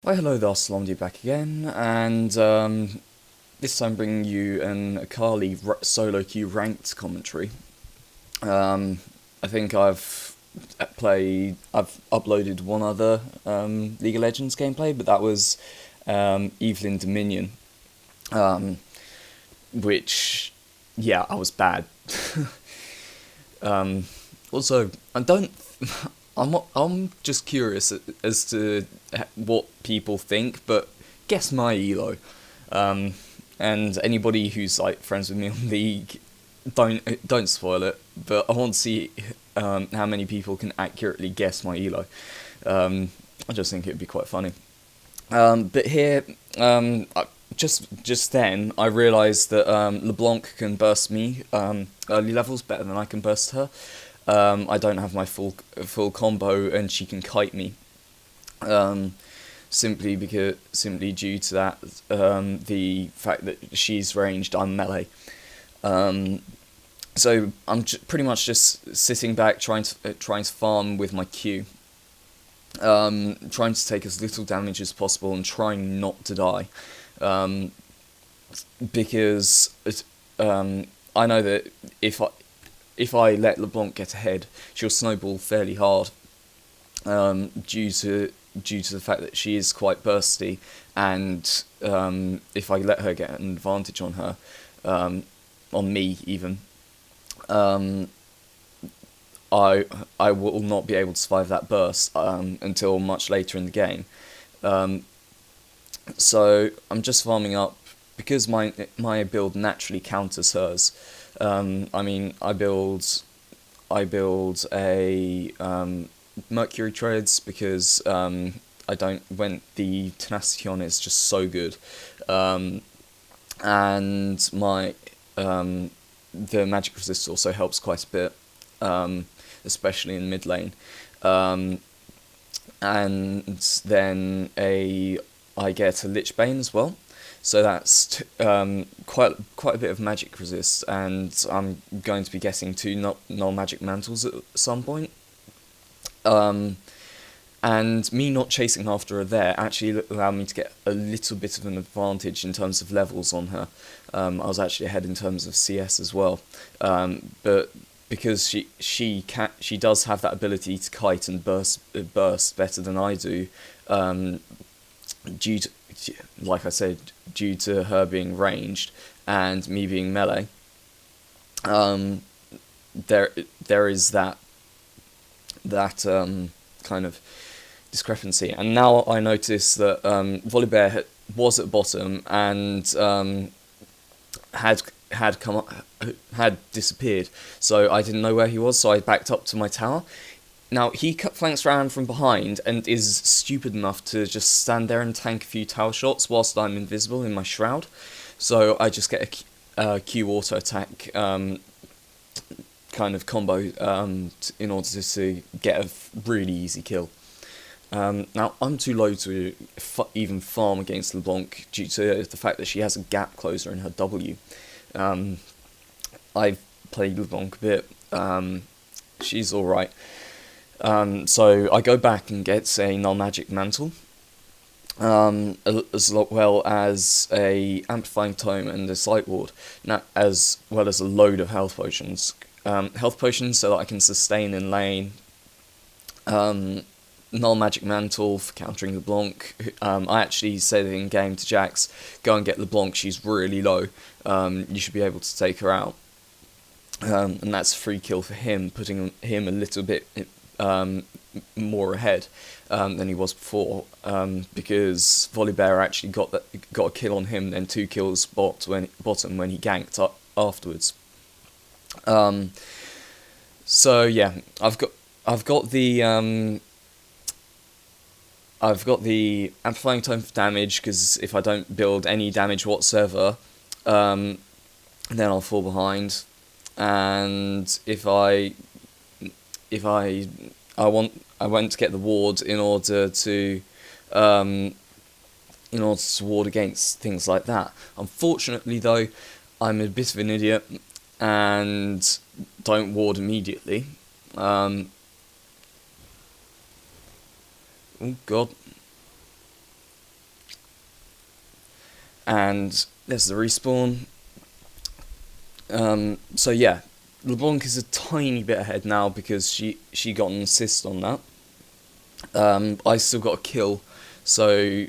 Well, hello there, Salomdi back again, and this time bringing you an Akali solo queue ranked commentary. Um, I think I've uploaded one other League of Legends gameplay, but that was Evelyn Dominion, um, which, yeah, I was bad. Um, Also, I don't. I'm just curious as to what people think, but guess my elo. Um, and anybody who's like friends with me on League, don't spoil it. But I want to see how many people can accurately guess my elo. I just think it'd be quite funny. But here, just then, I realised that LeBlanc can burst me early levels better than I can burst her. I don't have my full combo, and she can kite me. Um, simply due to that, the fact that she's ranged, I'm melee. Um, so I'm pretty much just sitting back, trying to farm with my Q, trying to take as little damage as possible, and trying not to die, um, because I know that if I let LeBlanc get ahead, she'll snowball fairly hard, due to the fact that she is quite bursty, and if I let her get an advantage on her, on me even, um, I will not be able to survive that burst until much later in the game. Um, so I'm just farming up because my build naturally counters hers. I mean, I build a Mercury treads because I don't when the tenacity on is just so good, um, and my the magic resist also helps quite a bit, especially in mid lane, um, and then a I get a Lich Bane as well. So that's quite a bit of magic resist, and I'm going to be getting two null magic mantles at some point. Um, and me not chasing after her there actually allowed me to get a little bit of an advantage in terms of levels on her. I was actually ahead in terms of CS as well, but because she does have that ability to kite and burst better than I do, um, due to, like I said, due to her being ranged and me being melee. Um, there is that kind of discrepancy, and now I notice that Volibear was at bottom and had had disappeared, so I didn't know where he was. So I backed up to my tower. Now he flanks around from behind and is stupid enough to just stand there and tank a few tower shots whilst I'm invisible in my shroud. So I just get a Q auto attack kind of combo in order to get a really easy kill. Now, I'm too low to even farm against LeBlanc due to the fact that she has a gap closer in her W. Um, I've played LeBlanc a bit. She's alright. So I go back and get a null magic mantle, as well as a amplifying tome and a sight ward, now, as well as a load of health potions. Health potions so that I can sustain in lane. Null magic mantle for countering LeBlanc. I actually said in game to Jax, go and get LeBlanc. She's really low. You should be able to take her out. And that's a free kill for him, putting him a little bit more ahead than he was before, because Volibear actually got a kill on him, then 2 kills bottom when he ganked up afterwards. So yeah, I've got the amplifying tome for damage, because if I don't build any damage whatsoever, then I'll fall behind. And I want to get the ward in order to ward against things like that. Unfortunately, though, I'm a bit of an idiot and don't ward immediately. Oh god. and there's the respawn. So yeah, LeBlanc is a tiny bit ahead now because she got an assist on that. I still got a kill, so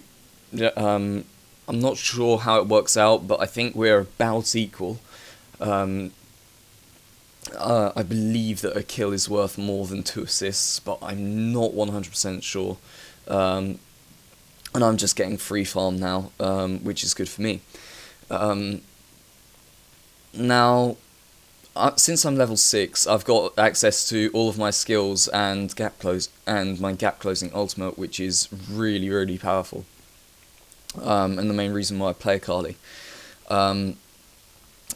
I'm not sure how it works out, but I think we're about equal. I believe that a kill is worth more than 2 assists, but I'm not 100% sure. And I'm just getting free farm now, which is good for me. Now, since I'm level 6, I've got access to all of my skills and my gap closing ultimate, which is really, really powerful. And the main reason why I play akali. And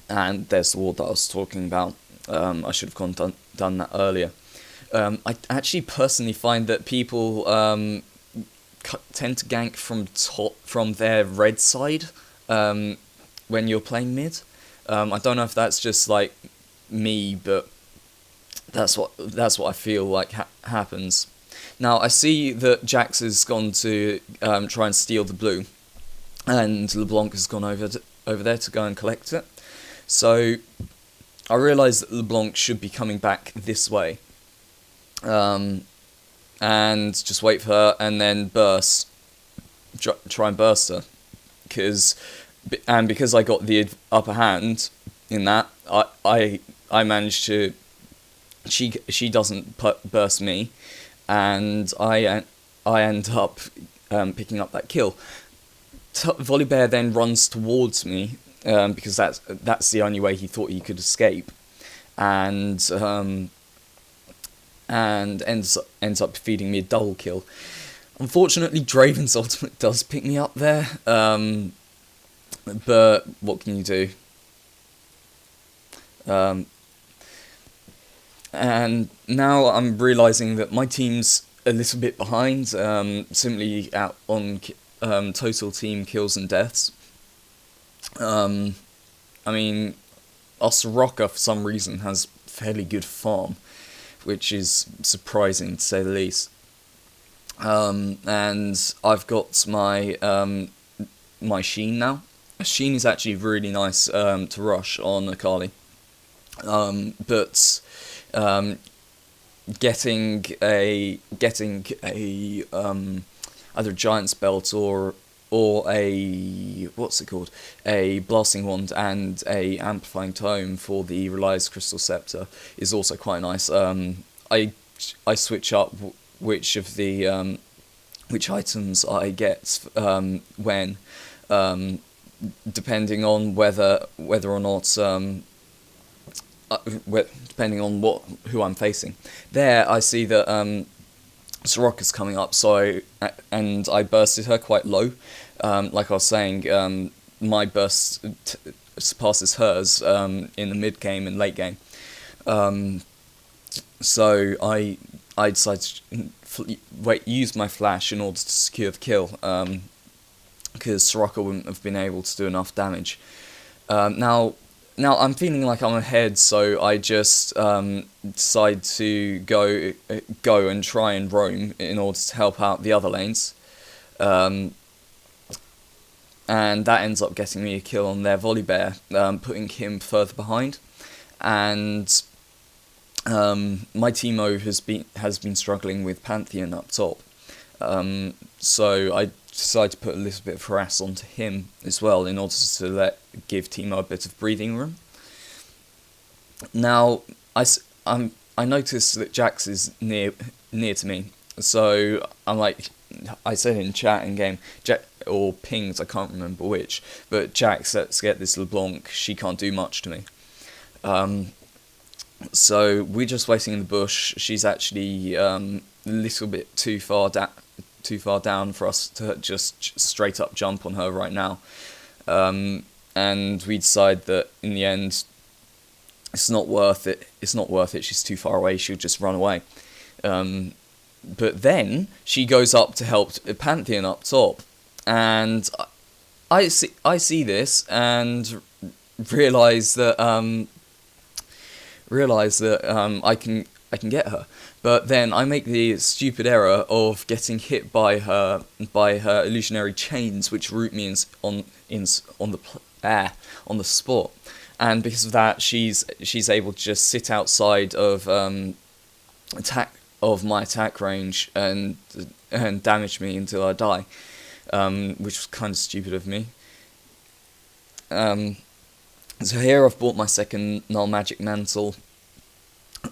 there's the ward that I was talking about. I should have done that earlier. I actually personally find that people tend to gank from their red side when you're playing mid. I don't know if that's just like me, but that's what I feel like happens. Now I see that Jax has gone to try and steal the blue, and LeBlanc has gone over there to go and collect it. So I realise that LeBlanc should be coming back this way, and just wait for her and then burst, try and burst her, because I got the upper hand in that, I managed to. She doesn't burst me, and I end up picking up that kill. Volibear then runs towards me because that's the only way he thought he could escape, and ends up feeding me a double kill. Unfortunately, Draven's ultimate does pick me up there, but what can you do? And now I'm realising that my team's a little bit behind, simply out on total team kills and deaths. I mean, our Soraka for some reason has fairly good farm, which is surprising to say the least. And I've got my my Sheen now. Sheen is actually really nice to rush on akali, but getting a either a Giant's Belt or a a Blasting Wand and a Amplifying Tome for the Relies Crystal Scepter is also quite nice. I switch up which of the which items I get when depending on whether or not depending on who I'm facing. There I see that Soraka's coming up, and I bursted her quite low. Like I was saying, my burst surpasses hers in the mid game and late game. So I decided to use my flash in order to secure the kill, because Soraka wouldn't have been able to do enough damage. Now I'm feeling like I'm ahead, so I just decide to go and try and roam in order to help out the other lanes, and that ends up getting me a kill on their Volibear, putting him further behind, and my teamo has been struggling with Pantheon up top, so I decided to put a little bit of harass onto him as well in order to give Teemo a bit of breathing room. Now I noticed that Jax is near to me, so I'm like, I said in chat in game, or pings, I can't remember which, but Jax, let's get this LeBlanc, she can't do much to me. So we're just waiting in the bush. She's actually a little bit too far down for us to just straight up jump on her right now, and we decide that in the end it's not worth it. She's too far away. She'll just run away. But then she goes up to help Pantheon up top, and I see this and realize that I can get her, But then I make the stupid error of getting hit by her illusionary chains, which root me on the spot. And because of that, she's able to just sit outside of my attack range and damage me until I die, which was kind of stupid of me. So here I've bought my second null magic mantle.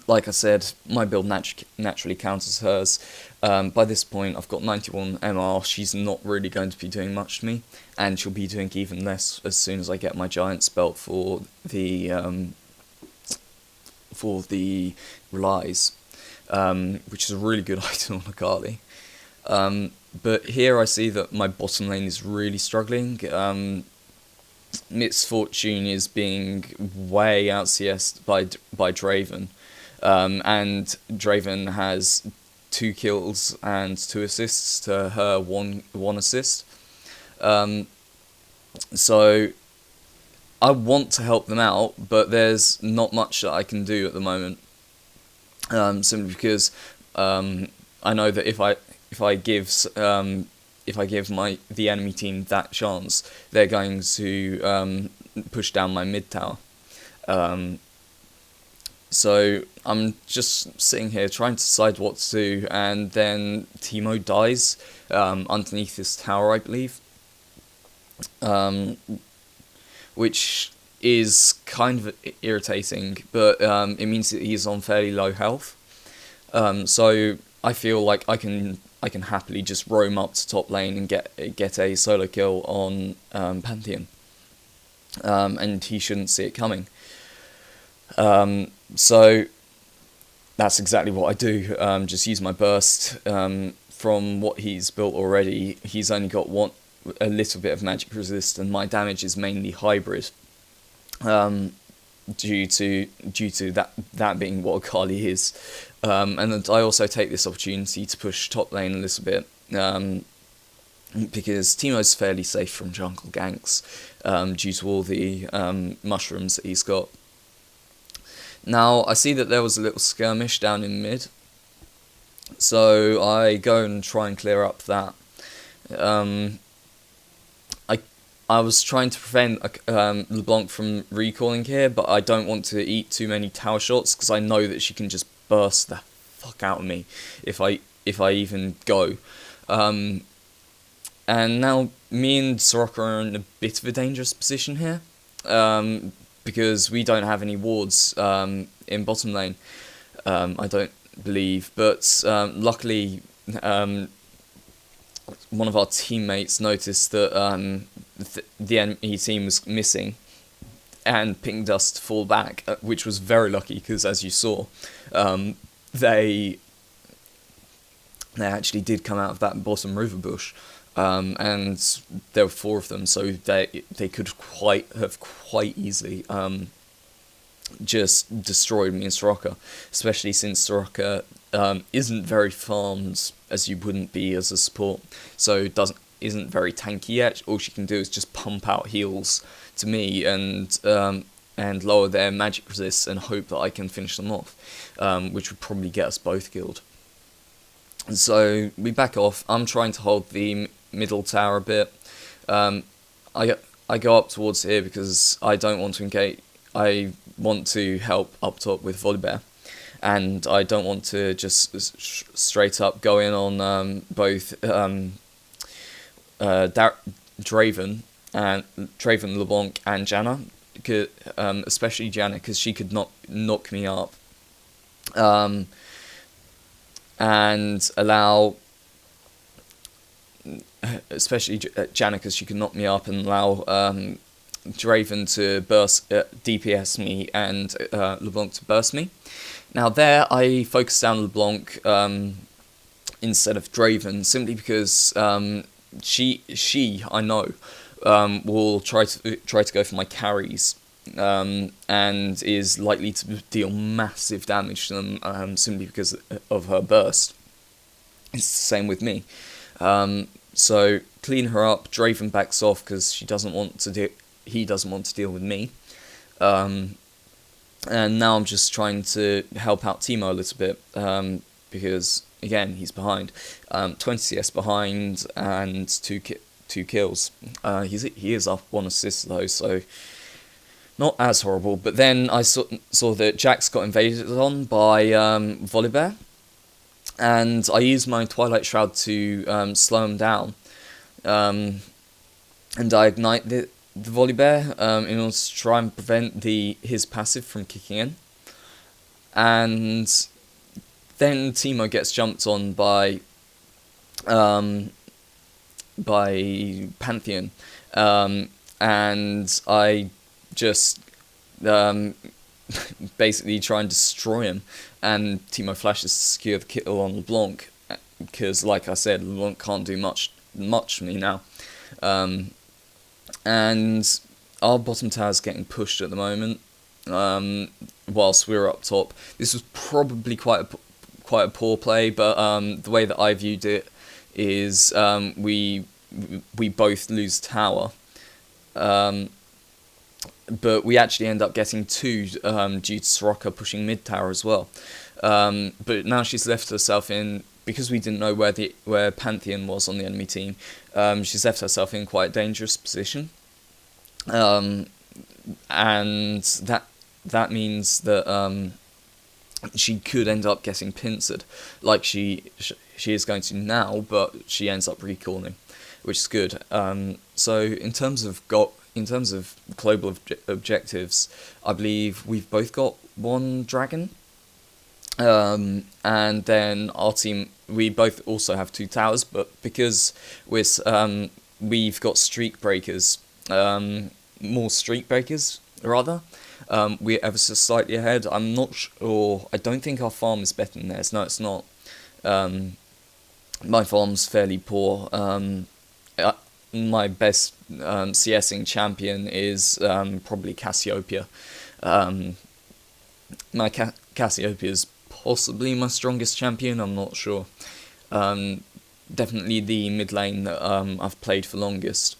Like I said, my build naturally counters hers. By this point, I've got 91 MR. She's not really going to be doing much to me, and she'll be doing even less as soon as I get my Giant's Belt for the relies, which is a really good item on akali. But here I see that my bottom lane is really struggling. Misfortune is being way out CS'd by Draven. And Draven has 2 kills and 2 assists to her one assist. So I want to help them out, but there's not much that I can do at the moment. Simply because I know that if I give the enemy team that chance, they're going to push down my mid tower. So I'm just sitting here trying to decide what to do, and then Teemo dies underneath this tower, I believe, which is kind of irritating, but it means that he's on fairly low health. So I feel like I can happily just roam up to top lane and get a solo kill on Pantheon, and he shouldn't see it coming. So that's exactly what I do. Just use my burst. From what he's built already, he's only got a little bit of magic resist, and my damage is mainly hybrid. Due to that being what akali is, and then I also take this opportunity to push top lane a little bit, because Teemo's fairly safe from jungle ganks, due to all the mushrooms that he's got. Now, I see that there was a little skirmish down in mid, so I go and try and clear up that. I was trying to prevent LeBlanc from recalling here, but I don't want to eat too many tower shots, because I know that she can just burst the fuck out of me if I even go. And now me and Soraka are in a bit of a dangerous position here. Because we don't have any wards in bottom lane, I don't believe. But luckily, one of our teammates noticed that the enemy team was missing and pinged us to fall back, which was very lucky, because as you saw, they actually did come out of that bottom river bush. And there were 4 of them, so they could quite easily just destroyed me and Soraka, especially since Soraka isn't very farmed as you wouldn't be as a support, so isn't very tanky yet. All she can do is just pump out heals to me and lower their magic resists and hope that I can finish them off, which would probably get us both killed. So we back off. I'm trying to hold the middle tower a bit. I go up towards here because I don't want to engage. I want to help up top with Volibear, and I don't want to just straight up go in on both Draven, LeBlanc, and Janna, especially Janna, because she could knock me up, and allow, especially Janna, because she could knock me up and allow Draven to burst, DPS me, and LeBlanc to burst me. Now there, I focus down LeBlanc instead of Draven, simply because she I know will try to go for my carries, and is likely to deal massive damage to them simply because of her burst. It's the same with me. So clean her up. Draven backs off because he doesn't want to deal with me. And now I'm just trying to help out Teemo a little bit, because again he's behind, 20 CS behind and two kills. He is up 1 assist though, so not as horrible. But then I saw that Jax got invaded on by Volibear, and I used my Twilight Shroud to slow him down, and I ignite the Volibear in order to try and prevent his passive from kicking in. And then Teemo gets jumped on by Pantheon, and I just basically try and destroy him, and Teemo flashes to secure the kill on LeBlanc, because like I said, LeBlanc can't do much for me now. And our bottom tower is getting pushed at the moment, whilst we're up top. This was probably quite a poor play, but the way that I viewed it is we both lose tower, but we actually end up getting 2 due to Soraka pushing mid tower as well. But now she's left herself in, because we didn't know where Pantheon was on the enemy team. She's left herself in quite a dangerous position, and that means that she could end up getting pincered, like she is going to now, but she ends up recalling, which is good. So in terms of global objectives, I believe we've both got 1 dragon, and then our team, we both also have 2 towers, but because we've got streak breakers, more streak breakers rather. We're ever so slightly ahead. I'm not sure. I don't think our farm is better than theirs. No, it's not. My farm's fairly poor. My best CSing champion is probably Cassiopeia. My Cassiopeia is possibly my strongest champion. I'm not sure. Definitely the mid lane that I've played for longest.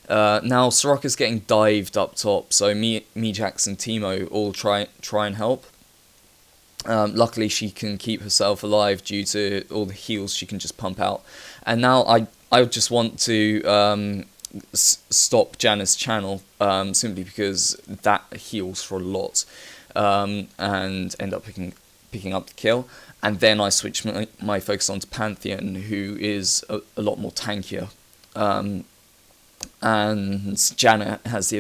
Now Soraka's getting dived up top, so me, Jax, and Teemo all try and help. Luckily, she can keep herself alive due to all the heals she can just pump out. And now I just want to stop Janna's channel, simply because that heals for a lot, and end up picking up the kill. And then I switch my focus onto Pantheon, who is a lot more tankier. And Janna has the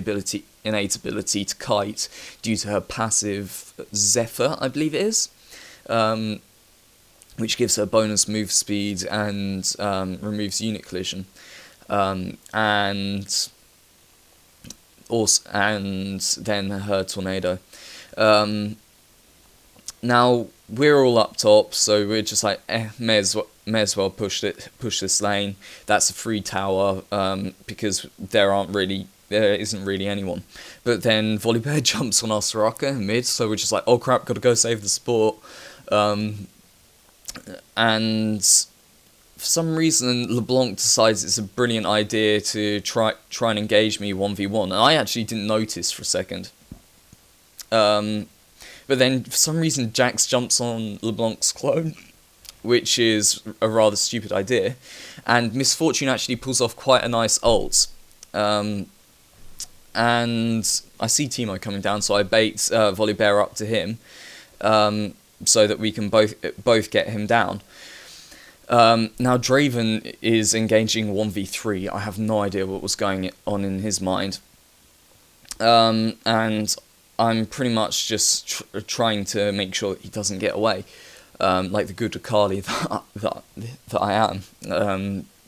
innate ability to kite due to her passive Zephyr, I believe it is, which gives her bonus move speed and removes unit collision, and then her tornado. Now we're all up top, so we're just like, may as well push this lane. That's a free tower, because there isn't really anyone. But then Volibear jumps on our Soraka in mid, so we're just like, oh crap, gotta go save the support. And for some reason, LeBlanc decides it's a brilliant idea to try and engage me 1v1, and I actually didn't notice for a second. But then, for some reason, Jax jumps on LeBlanc's clone, which is a rather stupid idea, and Misfortune actually pulls off quite a nice ult. And I see Teemo coming down, so I bait Volibear up to him, so that we can both get him down. Now Draven is engaging 1v3. I have no idea what was going on in his mind. And I'm pretty much just trying to make sure he doesn't get away, like the good akali that I am.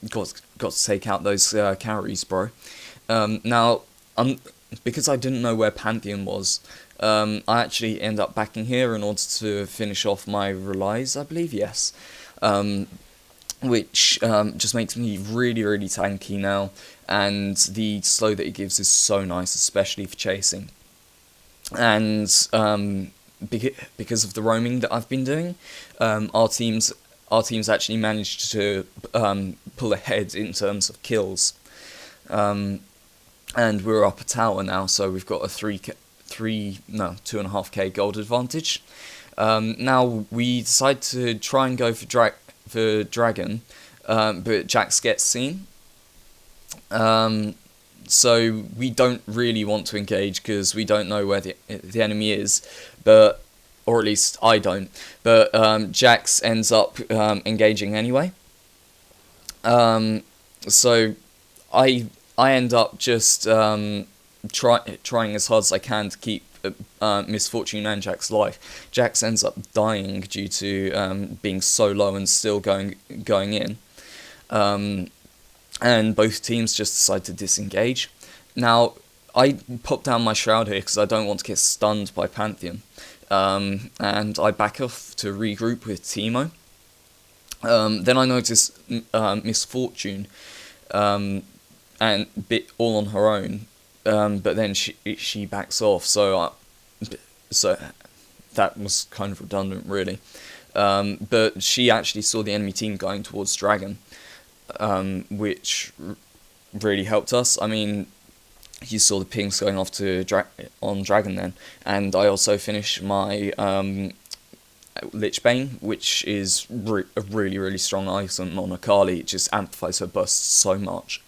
Got to take out those carries, bro. Now, because I didn't know where Pantheon was, I actually end up backing here in order to finish off my relies, I believe, yes. Which just makes me really, really tanky now, and the slow that it gives is so nice, especially for chasing. And because of the roaming that I've been doing, our teams actually managed to pull ahead in terms of kills. And we're up a tower now, so we've got a 2.5k gold advantage. Now we decide to try and go for dragon, but Jax gets seen. Um, so we don't really want to engage because we don't know where the enemy is, but or at least I don't. But Jax ends up engaging anyway. So I end up just trying as hard as I can to keep Miss Fortune and Jax alive. Jax ends up dying due to being so low and still going in. And both teams just decide to disengage. Now, I pop down my shroud here because I don't want to get stunned by Pantheon. And I back off to regroup with Teemo. Then I notice Miss Fortune and bit all on her own, but then she backs off. So that was kind of redundant, really. But she actually saw the enemy team going towards Dragon, which really helped us. I mean, you saw the pings going off to on Dragon then, and I also finished my Lichbane, which is a really strong item on Akali. It just amplifies her burst so much.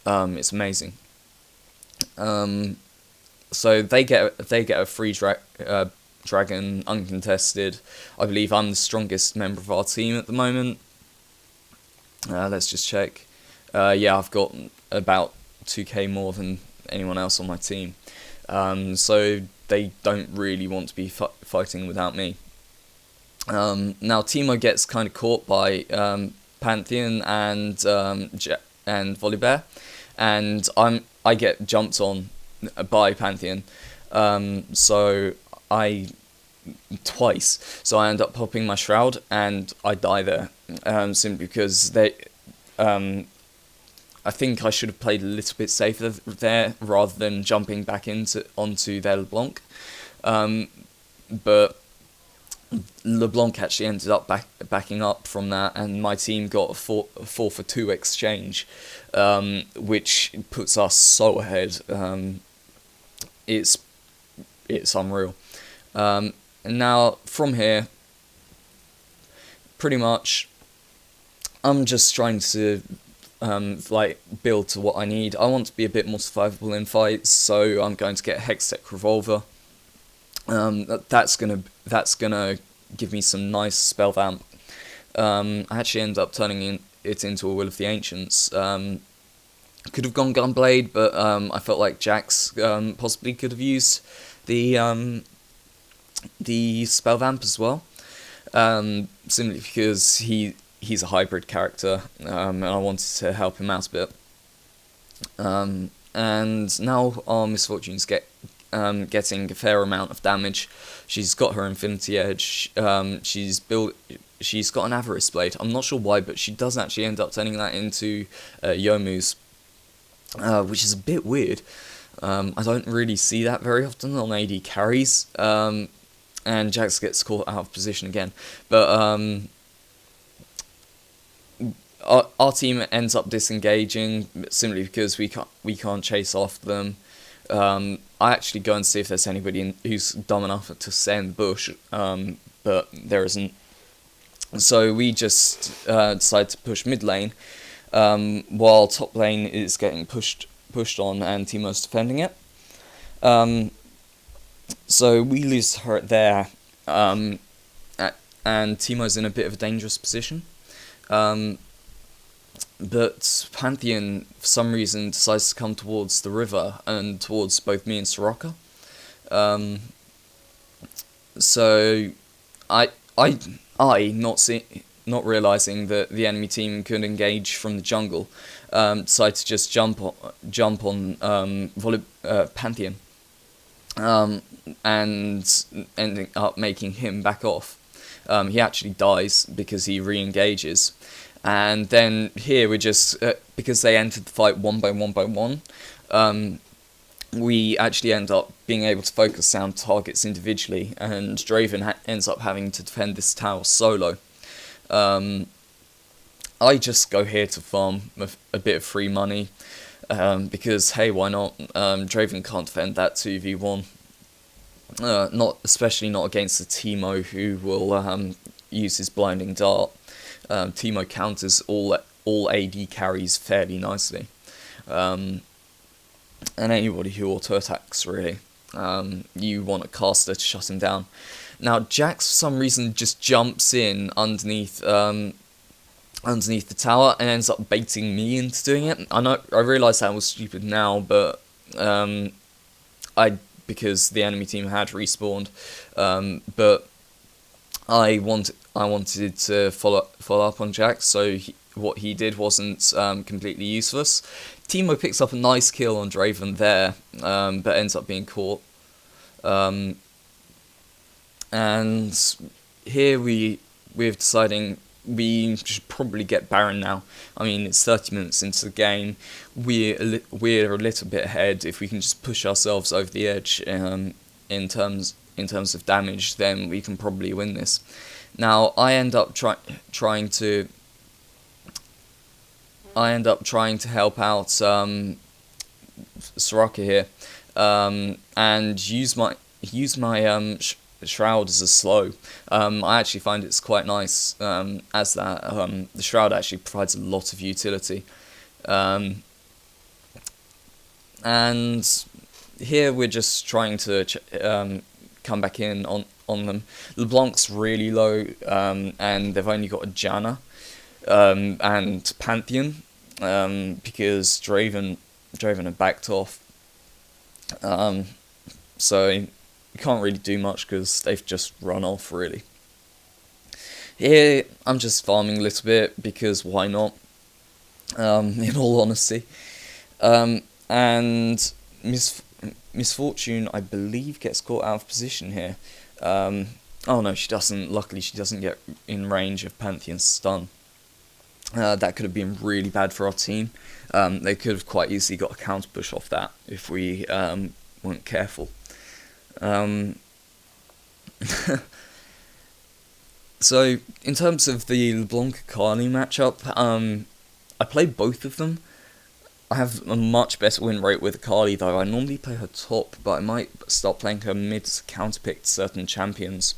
It's amazing. So they get a free dragon uncontested. I believe I'm the strongest member of our team at the moment. Let's just check. Yeah, I've got about 2k more than anyone else on my team. So they don't really want to be fighting without me. Now Teemo gets kind of caught by Pantheon and Volibear, and I get jumped on by Pantheon. So I twice. So I end up popping my shroud and I die there. Simply because I think I should have played a little bit safer there rather than jumping back onto their LeBlanc. But LeBlanc actually ended up backing up from that, and my team got a 4 for 2 exchange, which puts us so ahead. It's unreal. And now from here, pretty much, I'm just trying to build to what I need. I want to be a bit more survivable in fights, so I'm going to get Hextech Revolver. That's gonna give me some nice spell vamp. I actually end up turning it into a Will of the Ancients. Could have gone Gunblade, but I felt like Jax possibly could have used the spell vamp as well. Simply because he's a hybrid character, and I wanted to help him out a bit. And now our Misfortunes getting a fair amount of damage. She's got her Infinity Edge. She's got an Avarice Blade. I'm not sure why, but she does actually end up turning that into Yomu's, which is a bit weird. I don't really see that very often on AD carries. And Jax gets caught out of position again. But our team ends up disengaging simply because we can't chase after them. I actually go and see if there's anybody who's dumb enough to stay in the bush, but there isn't. So we just decide to push mid lane, while top lane is getting pushed on and Teemo's defending it. So we lose her there, and Teemo's in a bit of a dangerous position. But Pantheon, for some reason, decides to come towards the river and towards both me and Soraka. So I not realizing that the enemy team could engage from the jungle, decided to just jump on Pantheon, and ending up making him back off. He actually dies because he re-engages. And then here we just, because they entered the fight one by one, we actually end up being able to focus down targets individually, and Draven ends up having to defend this tower solo. I just go here to farm a bit of free money, because hey, why not? Draven can't defend that 2v1. Not especially not against the Teemo, who will use his blinding dart. Teemo counters all AD carries fairly nicely, and anybody who auto attacks really. You want a caster to shut him down. Now Jax for some reason just jumps in underneath the tower and ends up baiting me into doing it. I realise that was stupid now, but I because the enemy team had respawned, but I wanted to follow up on Jax, so what he did wasn't completely useless. Teemo picks up a nice kill on Draven there, but ends up being caught. And here we're deciding we should probably get Baron now. I mean, it's 30 minutes into the game. We're a little bit ahead. If we can just push ourselves over the edge in terms of damage, then we can probably win this. Now I end up trying to help out Soraka here, and use my Shroud as a slow. I actually find it's quite nice as that. The Shroud actually provides a lot of utility, and here we're just trying to come back in on them. LeBlanc's really low, and they've only got a Janna and Pantheon, because Draven had backed off. So you can't really do much because they've just run off, really. Here, I'm just farming a little bit because why not, in all honesty. And Misfortune, I believe, gets caught out of position here. Oh no, she doesn't. Luckily, she doesn't get in range of Pantheon's stun. That could have been really bad for our team. They could have quite easily got a counter push off that if we weren't careful. So, in terms of the LeBlanc Akali matchup, I play both of them. I have a much better win rate with Akali, though. I normally play her top, but I might start playing her mid to counterpick certain champions.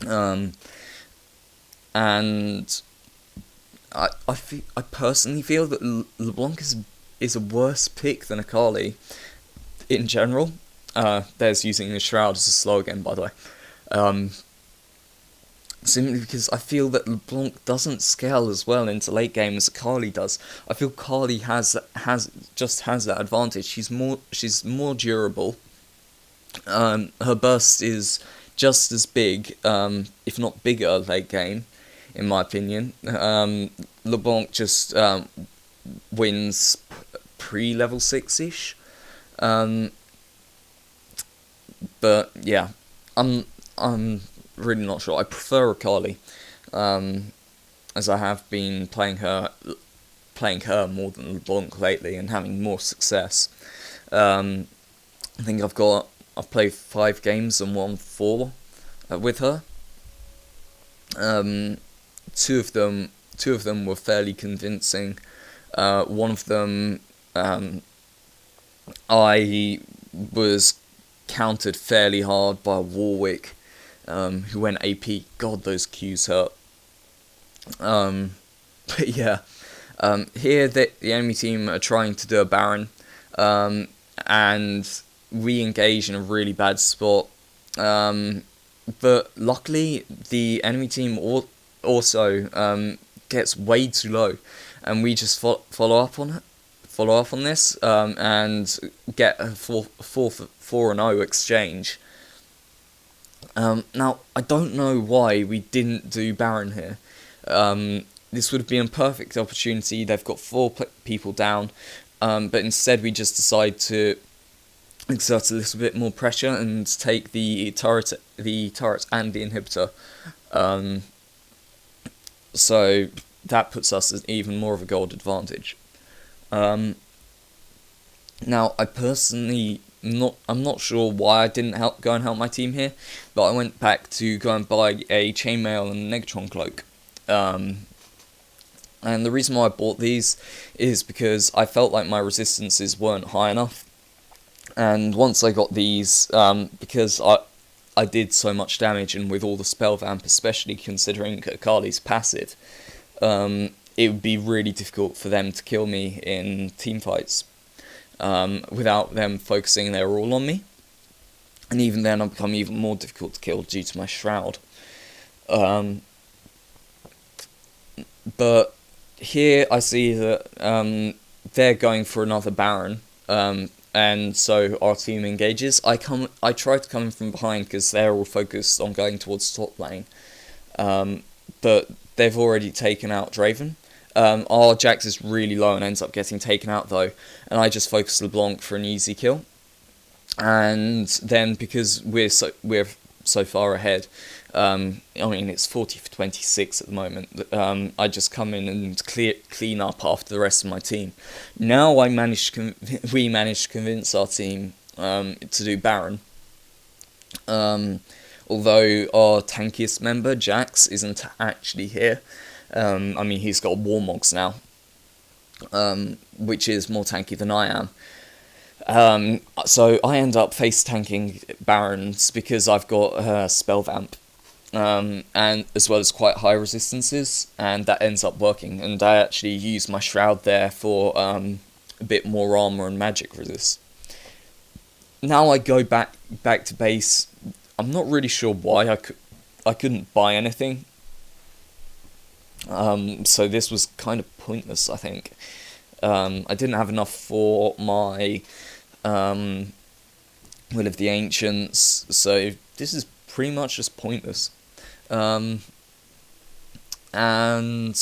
And I personally feel that LeBlanc is a worse pick than Akali in general. There's using the Shroud as a slow again, by the way. Simply because I feel that LeBlanc doesn't scale as well into late game as Akali does. I feel Akali has that advantage. She's more durable. Her burst is just as big, if not bigger, late game, in my opinion. LeBlanc just wins pre-level 6-ish. But yeah, I'm really not sure. I prefer Akali, as I have been playing her more than LeBlanc lately and having more success. I think I've played 5 games and won 4 with her. 2 of them were fairly convincing. One of them, I was countered fairly hard by Warwick, who went AP. God, those Qs hurt. But yeah, here the enemy team are trying to do a Baron, and we engage in a really bad spot. But luckily, the enemy team also gets way too low, and we just follow up on this, and get a 4-0 exchange. Now, I don't know why we didn't do Baron here. This would have been a perfect opportunity. They've got 4 people down, but instead we just decide to exert a little bit more pressure and take the turret and the inhibitor. So that puts us at even more of a gold advantage. Now, I personally I'm not sure why I didn't go and help my team here, but I went back to go and buy a chainmail and a Negatron cloak. And the reason why I bought these is because I felt like my resistances weren't high enough. And once I got these, because I did so much damage, and with all the spell vamp, especially considering Akali's passive, it would be really difficult for them to kill me in team fights without them focusing their all on me. And even then, I've become even more difficult to kill due to my shroud. But here I see that they're going for another Baron, and so our team engages. I try to come in from behind because they're all focused on going towards top lane, but they've already taken out Draven. Our Jax is really low and ends up getting taken out though, and I just focus LeBlanc for an easy kill. And then because we're so far ahead, I mean it's 40 for 26 at the moment. I just come in and clean up after the rest of my team. Now we managed to convince our team to do Baron. Although our tankiest member Jax isn't actually here. I mean he's got Warmogs now, which is more tanky than I am. So I end up face tanking Barons because I've got spell vamp, and as well as quite high resistances, and that ends up working. And I actually use my shroud there for a bit more armor and magic resist. Now I go back to base. I'm not really sure why I couldn't buy anything. So this was kind of pointless, I think. I didn't have enough for my Will of the Ancients, so this is pretty much just pointless. And the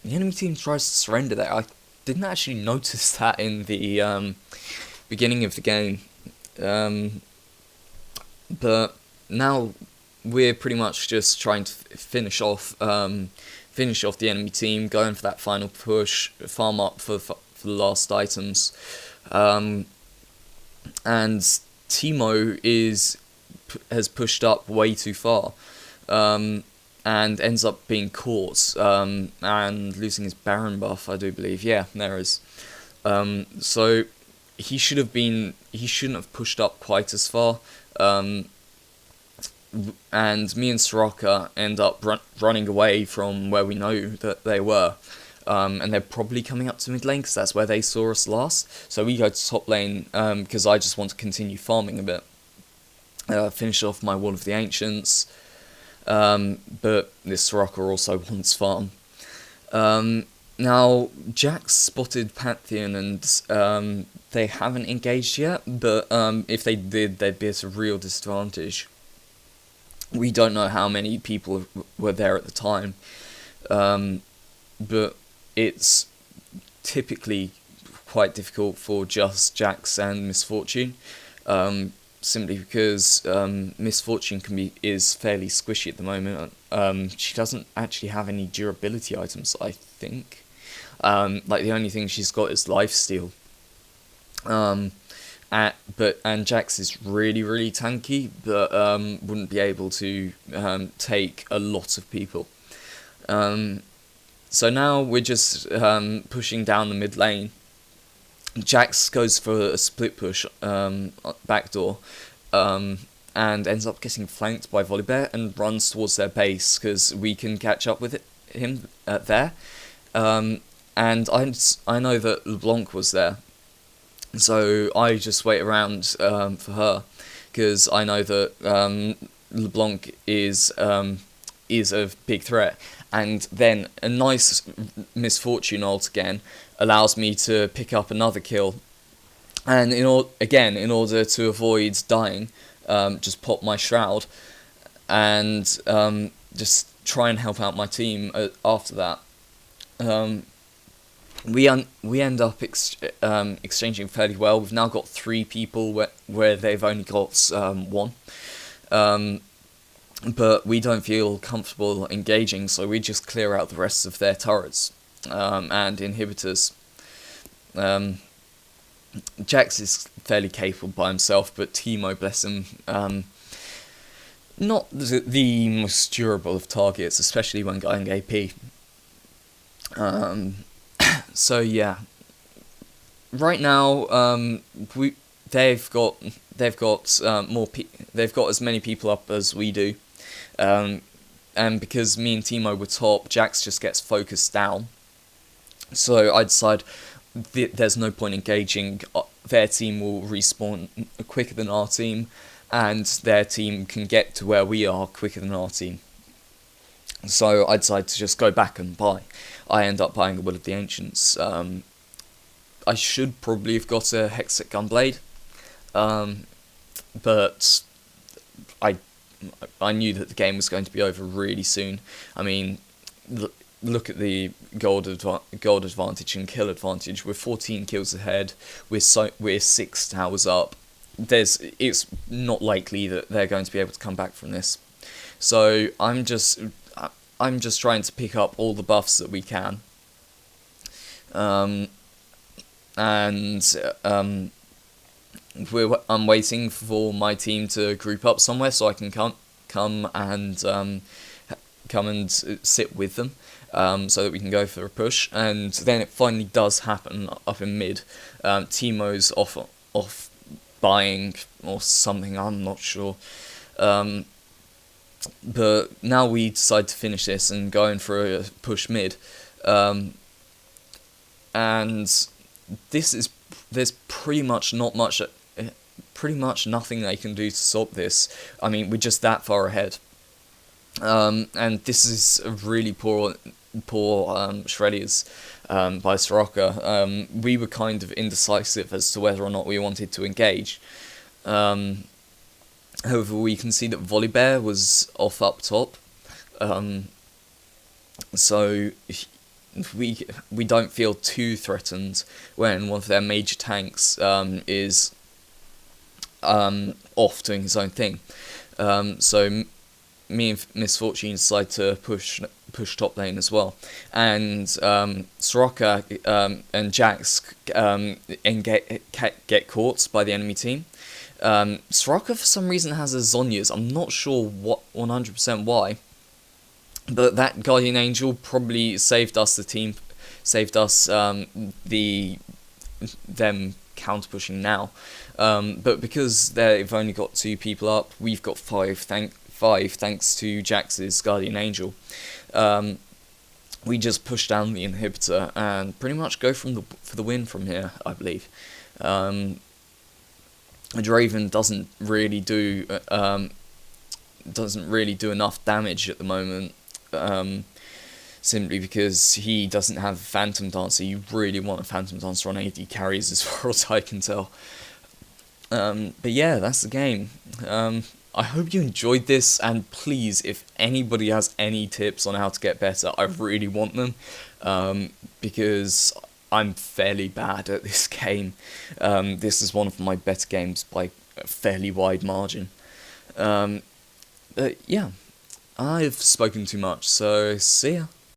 enemy team tries to surrender there. I didn't actually notice that in the beginning of the game. But now we're pretty much just trying to finish off the enemy team, going for that final push, farm up for the last items. And Teemo has pushed up way too far, and ends up being caught, and losing his Baron buff, I do believe. Yeah, there is. So he shouldn't have pushed up quite as far. And me and Soraka end up running away from where we know that they were. And they're probably coming up to mid lane because that's where they saw us last. So we go to top lane because I just want to continue farming a bit. Finish off my Wall of the Ancients. But this Soraka also wants farm. Now, Jax spotted Pantheon and they haven't engaged yet. But if they did, they'd be at a real disadvantage. We don't know how many people were there at the time. But it's typically quite difficult for just Jax and Misfortune, simply because Misfortune is fairly squishy at the moment. She doesn't actually have any durability items, I think. Like the only thing she's got is lifesteal. And Jax is really, really tanky, but wouldn't be able to take a lot of people. So now we're just pushing down the mid lane. Jax goes for a split push backdoor, and ends up getting flanked by Volibear and runs towards their base because we can catch up with him there. And I know that LeBlanc was there, so I just wait around for her because I know that LeBlanc is a big threat. And then a nice Misfortune ult again allows me to pick up another kill. And in order to avoid dying, just pop my shroud and just try and help out my team after that. We end up exchanging fairly well. We've now got 3 people where they've only got 1. But we don't feel comfortable engaging, so we just clear out the rest of their turrets and inhibitors. Jax is fairly capable by himself, but Teemo, bless him, not the most durable of targets, especially when going AP. So yeah, right now they've got they've got as many people up as we do, um, and because me and Timo were top, Jax just gets focused down. So I decide there's no point engaging. Their team will respawn quicker than our team, and their team can get to where we are quicker than our team. So I decided to just go back and buy. I end up buying a Will of the Ancients. I should probably have got a Hextech Gunblade, but I I knew that the game was going to be over really soon. I mean, look at the gold advantage and kill advantage. We're 14 kills ahead. We're 6 towers up. It's not likely that they're going to be able to come back from this. So I'm just trying to pick up all the buffs that we can. I'm waiting for my team to group up somewhere so I can come and sit with them, so that we can go for a push. And then it finally does happen up in mid. Timo's off buying or something, I'm not sure. But now we decide to finish this and go in for a push mid. And there's pretty much nothing they can do to stop this. I mean, we're just that far ahead. And this is a really poor Shreddies by Soraka. We were kind of indecisive as to whether or not we wanted to engage. However, we can see that Volibear was off up top. So we don't feel too threatened when one of their major tanks is off doing his own thing. So me and Misfortune decide to push top lane as well, and Soraka and Jax get caught by the enemy team. Soraka for some reason has a Zhonya's. I'm not sure 100% why, but that Guardian Angel probably saved us them counter pushing now. But because they've only got 2 people up, we've got 5 thanks to Jax's Guardian Angel. We just push down the inhibitor and pretty much go for the win from here, I believe. Draven doesn't really do enough damage at the moment, simply because he doesn't have Phantom Dancer. You really want a Phantom Dancer on AD carries as far as I can tell. But yeah, that's the game. I hope you enjoyed this, and please, if anybody has any tips on how to get better, I really want them, because I'm fairly bad at this game. This is one of my better games by a fairly wide margin. But yeah, I've spoken too much, so see ya.